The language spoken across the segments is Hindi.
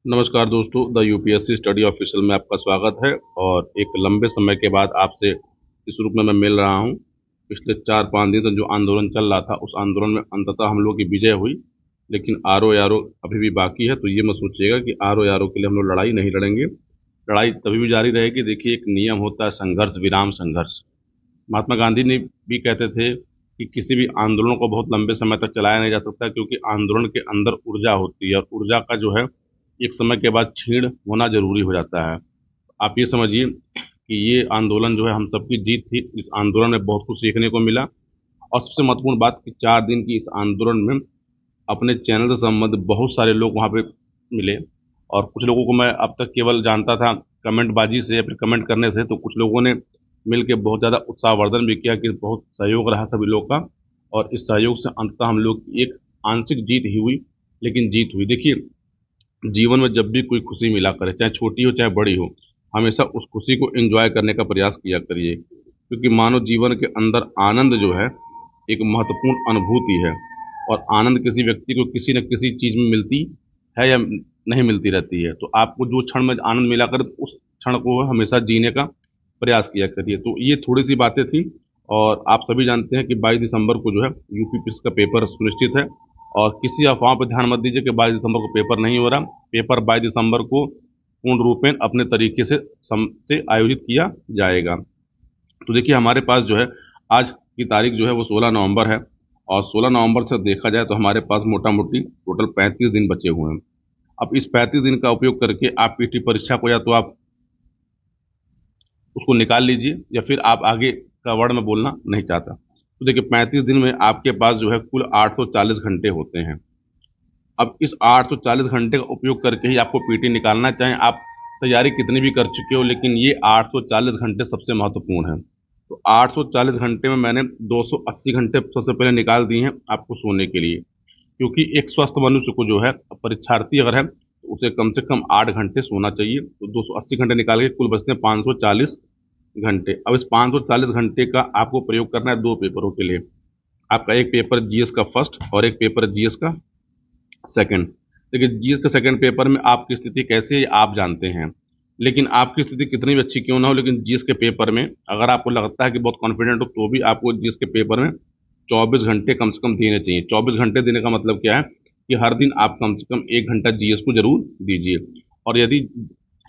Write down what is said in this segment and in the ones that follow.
नमस्कार दोस्तों, द यूपीएससी स्टडी ऑफिशियल में आपका स्वागत है। और एक लंबे समय के बाद आपसे इस रूप में मैं मिल रहा हूं। पिछले 4-5 दिन तक जो आंदोलन चल रहा था, उस आंदोलन में अंततः हम लोगों की विजय हुई। लेकिन आर ओ अभी भी बाकी है, तो ये मत सोचिएगा कि आर ओ के लिए हम लोग लड़ाई नहीं लड़ेंगे। लड़ाई तभी भी जारी रहेगी। देखिए, एक नियम होता है संघर्ष विराम संघर्ष। महात्मा गांधी ने भी कहते थे कि किसी भी आंदोलन को बहुत लंबे समय तक चलाया नहीं जा सकता, क्योंकि आंदोलन के अंदर ऊर्जा होती है और ऊर्जा का जो है एक समय के बाद क्षीण होना जरूरी हो जाता है। आप ये समझिए कि ये आंदोलन जो है हम सबकी जीत थी। इस आंदोलन में बहुत कुछ सीखने को मिला। और सबसे महत्वपूर्ण बात कि 4 दिन की इस आंदोलन में अपने चैनल से संबंधित बहुत सारे लोग वहाँ पे मिले। और कुछ लोगों को मैं अब तक केवल जानता था कमेंटबाजी से या फिर कमेंट करने से, तो कुछ लोगों ने मिल के बहुत ज़्यादा उत्साहवर्धन भी किया कि बहुत सहयोग रहा सभी लोग का। और इस सहयोग से अंततः हम लोग की एक आंशिक जीत ही हुई, लेकिन जीत हुई। देखिए, जीवन में जब भी कोई खुशी मिला करे, चाहे छोटी हो चाहे बड़ी हो, हमेशा उस खुशी को एंजॉय करने का प्रयास किया करिए, क्योंकि मानव जीवन के अंदर आनंद जो है एक महत्वपूर्ण अनुभूति है। और आनंद किसी व्यक्ति को किसी न किसी चीज़ में मिलती है या नहीं मिलती रहती है। तो आपको जो क्षण में आनंद मिला करे, तो उस क्षण को हमेशा जीने का प्रयास किया करिए। तो ये थोड़ी सी बातें थी। और आप सभी जानते हैं कि 22 दिसंबर को जो है यूपी का पेपर सुनिश्चित है। और किसी अफवाह पर ध्यान मत दीजिए कि 22 दिसंबर को पेपर नहीं हो रहा। पेपर 22 दिसंबर को पूर्ण रूपेण अपने तरीके से आयोजित किया जाएगा। तो देखिए, हमारे पास जो है आज की तारीख जो है वो 16 नवंबर है। और 16 नवंबर से देखा जाए तो हमारे पास मोटा मोटी टोटल 35 दिन बचे हुए हैं। अब इस 35 दिन का उपयोग करके आप पीटी परीक्षा को या तो आप उसको निकाल लीजिए, या फिर आप आगे का वर्ड में बोलना नहीं चाहता। तो देखिए, 35 दिन में आपके पास जो है कुल 840 घंटे होते हैं। अब इस 840 घंटे का उपयोग करके ही आपको पीटी निकालना, चाहे आप तैयारी कितनी भी कर चुके हो, लेकिन ये 840 घंटे सबसे महत्वपूर्ण है। तो 840 घंटे में मैंने 280 घंटे सबसे पहले निकाल दिए हैं आपको सोने के लिए। क्योंकि एक स्वस्थ मनुष्य को जो है, परीक्षार्थी अगर है तो उसे कम से कम 8 घंटे सोना चाहिए। तो 280 घंटे निकाल के कुल बचते हैं 540 घंटे। अब इस 540 घंटे का आपको प्रयोग करना है 2 पेपरों के लिए। आपका एक पेपर जीएस का फर्स्ट और एक पेपर जीएस का सेकंड। देखिए, जीएस के सेकंड पेपर में आपकी स्थिति कैसी है ये आप जानते हैं। लेकिन आपकी स्थिति कितनी भी अच्छी क्यों ना हो, लेकिन जीएस के पेपर में अगर आपको लगता है कि बहुत कॉन्फिडेंट हो, तो भी आपको जीएस के पेपर में 24 घंटे कम से कम देने चाहिए। 24 घंटे देने का मतलब क्या है कि हर दिन आप कम से कम 1 घंटा जीएस को जरूर दीजिए। और यदि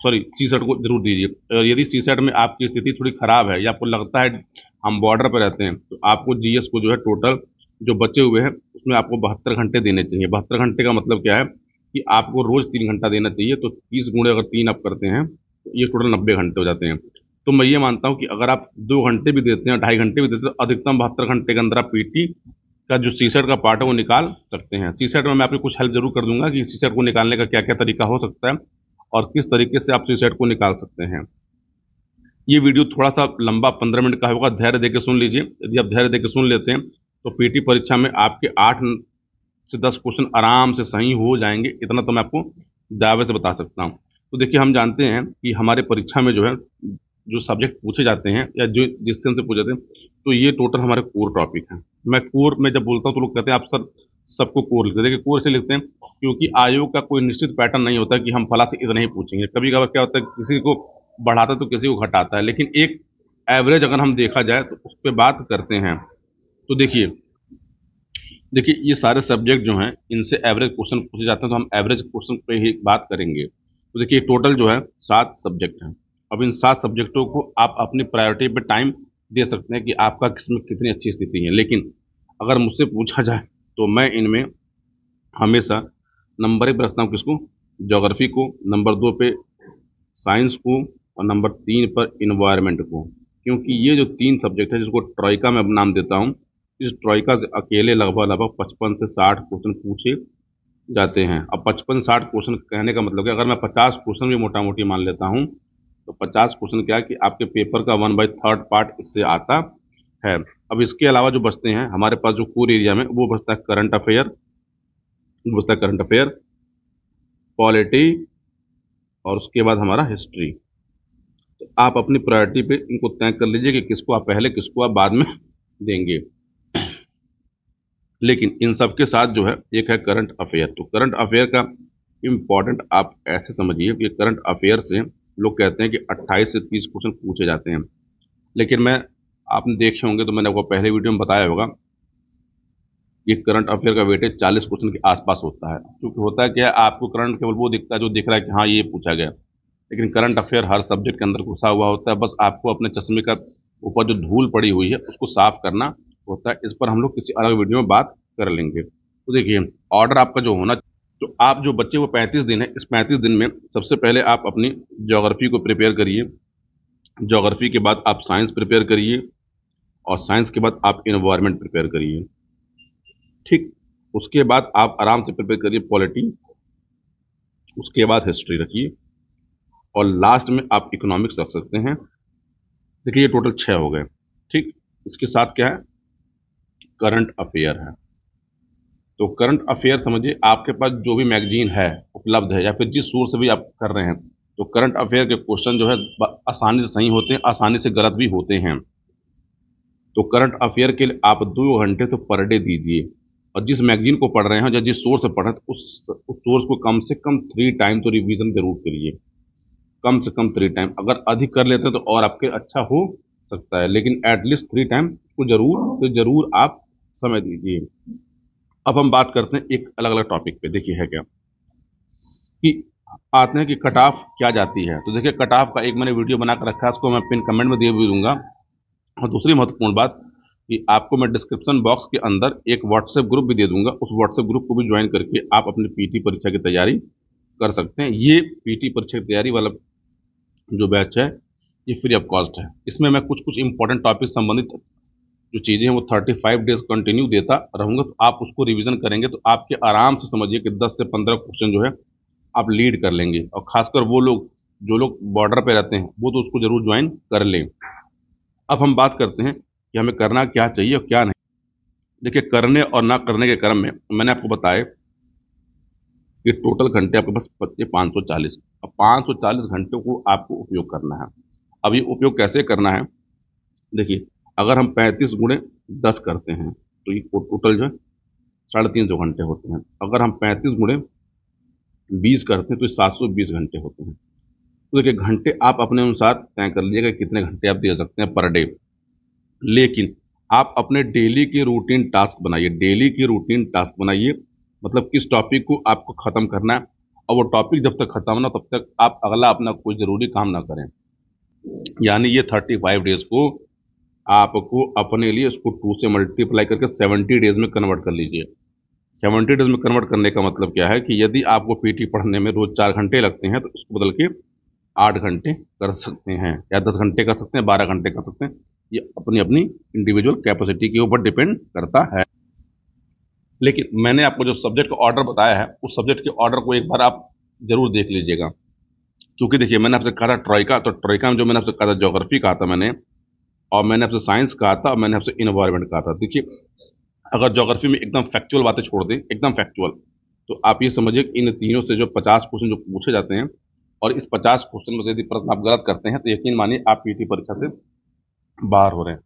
सॉरी सीसेट को जरूर दीजिए। और यदि सीसेट में आपकी स्थिति थोड़ी खराब है या आपको लगता है हम बॉर्डर पर रहते हैं, तो आपको जीएस को जो है टोटल जो बचे हुए हैं उसमें आपको 72 घंटे देने चाहिए। 72 घंटे का मतलब क्या है कि आपको रोज 3 घंटा देना चाहिए। तो 30 गुणे अगर 3 आप करते हैं तो ये टोटल 90 घंटे हो जाते हैं। तो मैं ये मानता हूँ कि अगर आप 2 घंटे भी देते हैं, 2.5 घंटे भी देते हैं, तो अधिकतम 72 घंटे के अंदर आप पीटी का जो सीसेट का पार्ट है वो निकाल सकते हैं। सीसेट में मैं आपको कुछ हेल्प जरूर कर दूंगा कि सीसेट को निकालने का क्या क्या तरीका हो सकता है और किस तरीके से आप सीसेट को निकाल सकते हैं। ये वीडियो थोड़ा सा लंबा 15 मिनट का होगा, धैर्य देकर सुन लीजिए। यदि आप धैर्य देकर सुन लेते हैं तो पीटी परीक्षा में आपके 8 से 10 क्वेश्चन आराम से सही हो जाएंगे। इतना तो मैं आपको दावे से बता सकता हूँ। तो देखिए, हम जानते हैं कि हमारे परीक्षा में जो है जो सब्जेक्ट पूछे जाते हैं या जो जिससे हमसे पूछे जाते हैं, तो ये टोटल हमारे कोर टॉपिक हैं। मैं कोर में जब बोलता हूँ तो लोग कहते हैं आप सर सबको कोर लिखते हैं। देखिए, कोर से लिखते हैं क्योंकि आयोग का कोई निश्चित पैटर्न नहीं होता कि हम फला से इतना ही पूछेंगे। कभी कभार क्या होता है, किसी को बढ़ाता है तो किसी को घटाता है, लेकिन एक एवरेज अगर हम देखा जाए तो उस पर बात करते हैं। तो देखिए देखिए ये सारे सब्जेक्ट जो हैं इनसे एवरेज क्वेश्चन पूछे जाते हैं, तो हम एवरेज क्वेश्चन पे ही बात करेंगे। तो देखिए, टोटल जो है 7 सब्जेक्ट हैं। अब इन 7 सब्जेक्टों को आप अपनी प्रायोरिटी पे टाइम दे सकते हैं कि आपका किसमें कितनी अच्छी स्थिति है। लेकिन अगर मुझसे पूछा जाए तो मैं इनमें हमेशा नंबर 1 पर रखता हूँ किसको, ज्योग्राफी को, नंबर 2 पे साइंस को, और नंबर 3 पर इन्वायरमेंट को। क्योंकि ये जो 3 सब्जेक्ट है जिसको ट्रॉइका में नाम देता हूँ, इस ट्रॉइका से अकेले लगभग लगभग 55 से 60 क्वेश्चन पूछे जाते हैं। अब 55-60 क्वेश्चन कहने का मतलब है, अगर मैं 50 क्वेश्चन भी मोटा मोटी मान लेता हूँ, तो 50 क्वेश्चन क्या है कि आपके पेपर का 1/3 पार्ट इससे आता है। अब इसके अलावा जो बचते हैं हमारे पास जो कोर एरिया में, वो बचता है करंट अफेयर, बचता है करंट अफेयर, पॉलिटी, और उसके बाद हमारा हिस्ट्री। तो आप अपनी प्रायोरिटी पे इनको तय कर लीजिए कि किसको आप पहले किसको आप बाद में देंगे। लेकिन इन सब के साथ जो है एक है करंट अफेयर। तो करंट अफेयर का इम्पॉर्टेंट आप ऐसे समझिए कि करंट अफेयर से लोग कहते हैं कि 28 से 30 क्वेश्चन पूछे जाते हैं, लेकिन मैं आपने देखे होंगे तो मैंने आपको पहले वीडियो में बताया होगा कि करंट अफेयर का वेटेज 40 क्वेश्चन के आसपास होता है। क्योंकि होता है क्या, आपको करंट केवल वो दिखता है जो दिख रहा है कि हाँ ये पूछा गया, लेकिन करंट अफेयर हर सब्जेक्ट के अंदर घुसा हुआ होता है। बस आपको अपने चश्मे का ऊपर जो धूल पड़ी हुई है उसको साफ करना होता है। इस पर हम लोग किसी अलग वीडियो में बात कर लेंगे। तो देखिए, ऑर्डर आपका जो होना, तो आप जो बच्चे वो 35 दिन है, इस 35 दिन में सबसे पहले आप अपनी ज्योग्राफी को प्रिपेयर करिए। ज्योग्राफी के बाद आप साइंस प्रिपेयर करिए, और साइंस के बाद आप इन्वायरमेंट प्रिपेयर करिए। ठीक, उसके बाद आप आराम से प्रिपेयर करिए पॉलिटी, उसके बाद हिस्ट्री रखिए, और लास्ट में आप इकोनॉमिक्स रख सकते हैं। देखिए, ये टोटल 6 हो गए। ठीक, इसके साथ क्या है, करंट अफेयर है। तो करंट अफेयर समझिए, आपके पास जो भी मैगजीन है उपलब्ध है या फिर जिस सोर्स से भी आप कर रहे हैं, तो करंट अफेयर के क्वेश्चन जो है आसानी से सही होते हैं, आसानी से गलत भी होते हैं। तो करंट अफेयर के लिए आप 2 घंटे तो पर डे दीजिए, और जिस मैगजीन को पढ़ रहे हैं या जिस सोर्स से पढ़ रहे हैं, तो उस सोर्स को कम से कम 3 टाइम तो रिवीजन जरूर करिए। कम से कम 3 टाइम, अगर अधिक कर लेते हैं तो और आपके अच्छा हो सकता है, लेकिन एटलीस्ट 3 टाइम को जरूर आप समय दीजिए। अब हम बात करते हैं एक अलग अलग टॉपिक पे। देखिए है क्या कि आते हैं कि कट ऑफ क्या जाती है। तो देखिए, कट ऑफ का एक मैंने वीडियो बना कर रखा है, उसको मैं पिन कमेंट में दे भी दूंगा। और दूसरी महत्वपूर्ण बात कि आपको मैं डिस्क्रिप्शन बॉक्स के अंदर एक व्हाट्सएप ग्रुप भी दे दूंगा, उस व्हाट्सएप ग्रुप को भी ज्वाइन करके आप अपनी पीटी परीक्षा की तैयारी कर सकते हैं। ये पीटी परीक्षा की तैयारी वाला जो बैच है ये फ्री ऑफ कॉस्ट है। इसमें मैं कुछ कुछ इंपॉर्टेंट टॉपिक संबंधित जो चीज़ें हैं वो 35 डेज कंटिन्यू देता रहूंगा। तो आप उसको रिवीजन करेंगे तो आपके आराम से समझिए कि 10 से 15 क्वेश्चन जो है आप लीड कर लेंगे। और खासकर वो लोग जो लोग बॉर्डर पे रहते हैं वो तो उसको जरूर ज्वाइन कर लें। अब हम बात करते हैं कि हमें करना क्या चाहिए और क्या नहीं। देखिए, करने और ना करने के क्रम में मैंने आपको बताया कि टोटल घंटे आपके पास बचे 540। अब 540 घंटों को आपको उपयोग करना है। अब ये उपयोग कैसे करना है, देखिए, अगर हम 35 × 10 करते हैं तो ये टोटल जो है 350 घंटे होते हैं। अगर हम 35 × 20 करते हैं तो ये 720 घंटे होते हैं। तो देखिए, घंटे आप अपने अनुसार तय कर लीजिएगा कितने घंटे आप दे सकते हैं पर डे। लेकिन आप अपने डेली के रूटीन टास्क बनाइए, डेली के रूटीन टास्क बनाइए। मतलब किस टॉपिक को आपको खत्म करना है, और वो टॉपिक जब तक खत्म ना तब तक आप अगला अपना कोई जरूरी काम ना करें। यानी ये 35 डेज को आपको अपने लिए इसको 2 से मल्टीप्लाई करके 70 डेज में कन्वर्ट कर लीजिए। 70 डेज में कन्वर्ट करने का मतलब क्या है कि यदि आपको पीटी पढ़ने में रोज 4 घंटे लगते हैं तो इसको बदल के 8 घंटे कर सकते हैं, या 10 घंटे कर सकते हैं, 12 घंटे कर सकते हैं। ये अपनी अपनी इंडिविजुअल कैपेसिटी के ऊपर डिपेंड करता है। लेकिन मैंने आपको जो सब्जेक्ट का ऑर्डर बताया है उस सब्जेक्ट के ऑर्डर को एक बार आप जरूर देख लीजिएगा। क्योंकि देखिए, मैंने आपसे कहा था ट्रोइका, तो ट्रोइका में जो मैंने आपसे कहा था ज्योग्राफी कहा था मैंने, और मैंने आपसे साइंस कहा था, और मैंने आपसे इन्वायरमेंट कहा था। देखिए, अगर ज्योग्राफी में एकदम फैक्चुअल बातें छोड़ दें, एकदम फैक्चुअल, तो आप ये समझिए कि इन तीनों से जो 50 क्वेश्चन जो पूछे जाते हैं, और इस 50 क्वेश्चन में से यदि प्रश्न आप गलत करते हैं तो यकीन मानिए आप पीटी परीक्षा से बाहर हो रहे हैं।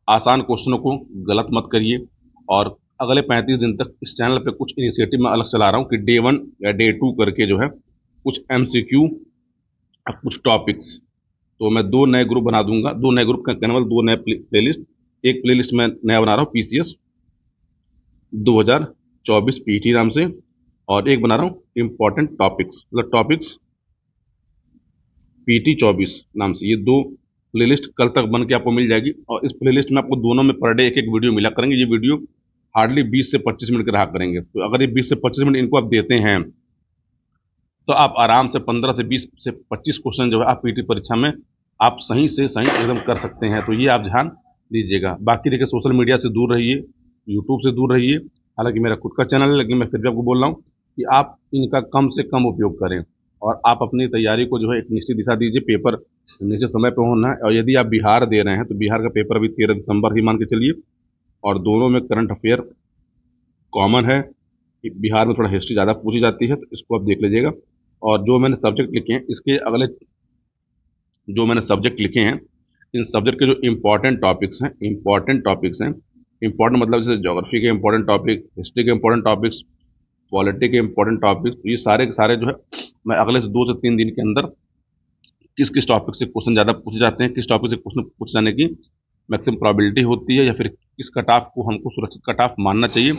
आसान क्वेश्चनों को गलत मत करिए। और अगले 35 दिन तक इस चैनल पे कुछ इनिशिएटिव मैं अलग चला रहा हूँ कि डे 1 या डे 2 करके जो है कुछ एमसीक्यू, कुछ टॉपिक्स, तो मैं 2 नए ग्रुप बना दूंगा। 2 नए ग्रुप का केवल 2 नए प्लेलिस्ट। एक प्लेलिस्ट मैं नया बना रहा हूँ पीसीएस 2024 पीटी नाम से, और एक बना रहा हूँ इंपॉर्टेंट टॉपिक्स, मतलब टॉपिक्स पीटी 24 नाम से। ये 2 प्लेलिस्ट कल तक बन के आपको मिल जाएगी, और इस प्लेलिस्ट में आपको दोनों में पर डे एक एक वीडियो मिला करेंगे। ये वीडियो हार्डली 20 से 25 मिनट के रहा करेंगे। तो अगर ये 20 से 25 मिनट इनको आप देते हैं तो आप आराम से 15 से 20 से 25 क्वेश्चन जो है आप पीटी परीक्षा में आप सही से सही एकदम कर सकते हैं। तो ये आप ध्यान दीजिएगा। बाकी देखिए, सोशल मीडिया से दूर रहिए, यूट्यूब से दूर रहिए। हालांकि मेरा खुद का चैनल है, लेकिन मैं फिर भी आपको बोल रहा हूँ कि आप इनका कम से कम उपयोग करें, और आप अपनी तैयारी को जो है एक निश्चित दिशा दीजिए। पेपर निश्चित समय पर होना है, और यदि आप बिहार दे रहे हैं तो बिहार का पेपर अभी 13 दिसंबर ही मान के चलिए, और दोनों में करंट अफेयर कॉमन है। बिहार में थोड़ा हिस्ट्री ज़्यादा पूछी जाती है, तो इसको आप देख लीजिएगा। और जो मैंने सब्जेक्ट लिखे हैं, इसके अगले जो मैंने सब्जेक्ट लिखे हैं, इन सब्जेक्ट के जो इंपॉर्टेंट टॉपिक्स हैं, इंपॉर्टेंट मतलब जैसे ज्योग्राफी के इंपॉर्टेंट टॉपिक, हिस्ट्री के इंपॉर्टेंट टॉपिक्स, पॉलिटी के इंपॉर्टेंट टॉपिक्स, तो ये सारे के सारे जो है मैं अगले 2 से 3 दिन के अंदर किस किस टॉपिक से क्वेश्चन ज़्यादा पूछे जाते हैं, किस टॉपिक से क्वेश्चन पूछे जाने की मैक्सिमम प्रोबेबिलिटी होती है, या फिर किस कट ऑफ को हमको सुरक्षित कट ऑफ मानना चाहिए,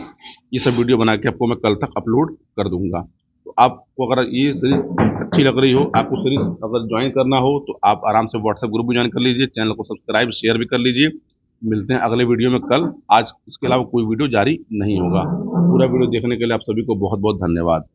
ये सब वीडियो बना के आपको मैं कल तक अपलोड कर दूंगा। तो आपको अगर ये सीरीज अच्छी लग रही हो, आपको सीरीज अगर ज्वाइन करना हो, तो आप आराम से व्हाट्सएप ग्रुप भी ज्वाइन कर लीजिए, चैनल को सब्सक्राइब शेयर भी कर लीजिए। मिलते हैं अगले वीडियो में कल। आज इसके अलावा कोई वीडियो जारी नहीं होगा। पूरा वीडियो देखने के लिए आप सभी को बहुत बहुत धन्यवाद।